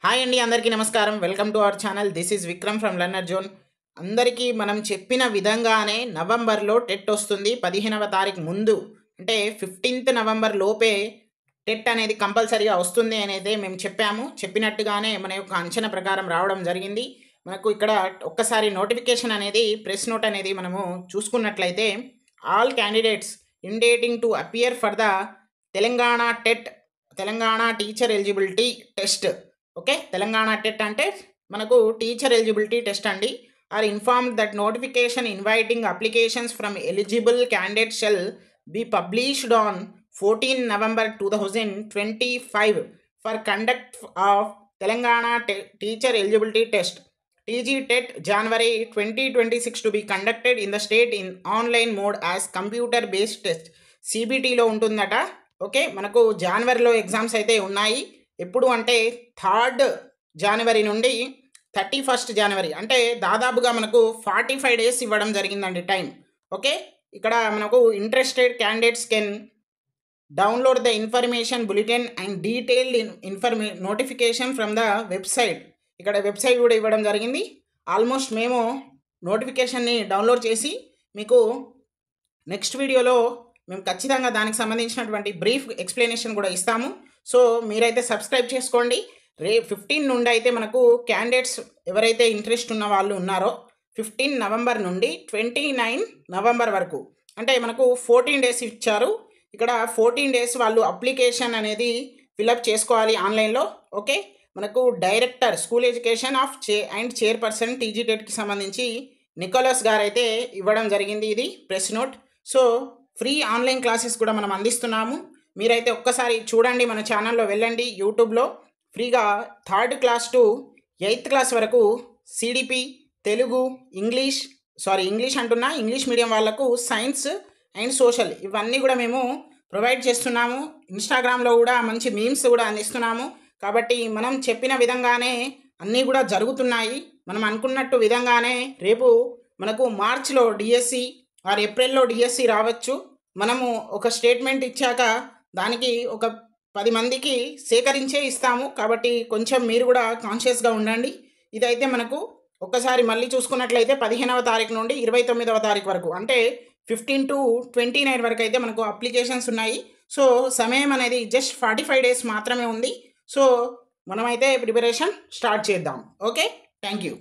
Hi అండి, అందరికీ నమస్కారం. Welcome to our channel. This is Vikram from learner zone. అందరికీ మనం చెప్పిన విధంగానే నవంబర్లో టెట్ వస్తుంది. 15వ తారీఖు ముందు అంటే 15th నవంబర్ లోపే టెట్ అనేది కంపల్సరీగా వస్తుంది అనేది మేము చెప్పినట్టుగానే మన యొక్క అంచనా ప్రకారం రావడం జరిగింది. మనకు ఇక్కడ ఒక్కసారి నోటిఫికేషన్ అనేది ప్రెస్ నోట్ అనేది మనము చూసుకున్నట్లయితే, all candidates intending to appear for the Telangana TET, Telangana teacher eligibility test. Okay, Telangana TET అంటే మనకు టీచర్ ఎలిజిబిలిటీ టెస్ట్ అండి. Are informed that notification inviting applications from eligible candidate shall be published on 14 November 2025 for conduct of Telangana teacher eligibility test TG TET January 2026 to be conducted in the state in online mode as computer based test. CBTలో ఉంటుందట. Okay, మనకు జనవరిలో exams అయితే ఉన్నాయి. ఎప్పుడు అంటే 3rd January నుండి 31st January, అంటే దాదాపుగా మనకు 45 days ఇవ్వడం జరిగిందండి టైం. ఓకే, ఇక్కడ మనకు interested candidates can download the information bulletin and detailed notification from the website. ఇక్కడ వెబ్సైట్ కూడా ఇవ్వడం జరిగింది. ఆల్మోస్ట్ మేము నోటిఫికేషన్ని డౌన్లోడ్ చేసి మీకు నెక్స్ట్ వీడియోలో మేము ఖచ్చితంగా దానికి సంబంధించినటువంటి బ్రీఫ్ ఎక్స్ప్లెనేషన్ కూడా ఇస్తాము. సో మీరైతే సబ్స్క్రైబ్ చేసుకోండి. 15 నుండి అయితే మనకు క్యాండిడేట్స్ ఎవరైతే ఇంట్రెస్ట్ ఉన్న వాళ్ళు ఉన్నారో 15 నవంబర్ నుండి 29 నవంబర్ వరకు, అంటే మనకు 14 days ఇచ్చారు. ఇక్కడ 14 days వాళ్ళు అప్లికేషన్ అనేది ఫిలప్ చేసుకోవాలి ఆన్లైన్లో. ఓకే, మనకు director school education of chairperson TG TETకి సంబంధించి నికోలస్ గారు అయితే ఇవ్వడం జరిగింది. ఇది press note. So free online classes కూడా మనం అందిస్తున్నాము. మీరైతే ఒక్కసారి చూడండి, మన ఛానల్లో వెళ్ళండి. యూట్యూబ్లో ఫ్రీగా 3rd class to 8th class వరకు CDP, తెలుగు, ఇంగ్లీష్ అంటున్నా, ఇంగ్లీష్ మీడియం వాళ్ళకు సైన్స్ అండ్ సోషల్ ఇవన్నీ కూడా మేము ప్రొవైడ్ చేస్తున్నాము. ఇన్స్టాగ్రామ్లో కూడా మంచి మీమ్స్ కూడా అందిస్తున్నాము. కాబట్టి మనం చెప్పిన విధంగానే అన్నీ కూడా జరుగుతున్నాయి. మనం అనుకున్నట్టు విధంగానే రేపు మనకు మార్చ్లో డిఎస్సి ఆర్ ఏప్రిల్లో డిఎస్సి రావచ్చు. మనము ఒక స్టేట్మెంట్ ఇచ్చాక దానికి ఒక 10 మందికి సేకరించే ఇస్తాము. కాబట్టి కొంచెం మీరు కూడా కాన్షియస్గా ఉండండి. ఇదైతే మనకు ఒక్కసారి మళ్ళీ చూసుకున్నట్లయితే 15వ తారీఖు నుండి 29వ తారీఖు వరకు, అంటే 15 to 29 వరకు అయితే మనకు అప్లికేషన్స్ ఉన్నాయి. సో సమయం అనేది జస్ట్ 45 days మాత్రమే ఉంది. సో మనమైతే ప్రిపరేషన్ స్టార్ట్ చేద్దాం. Okay, thank you.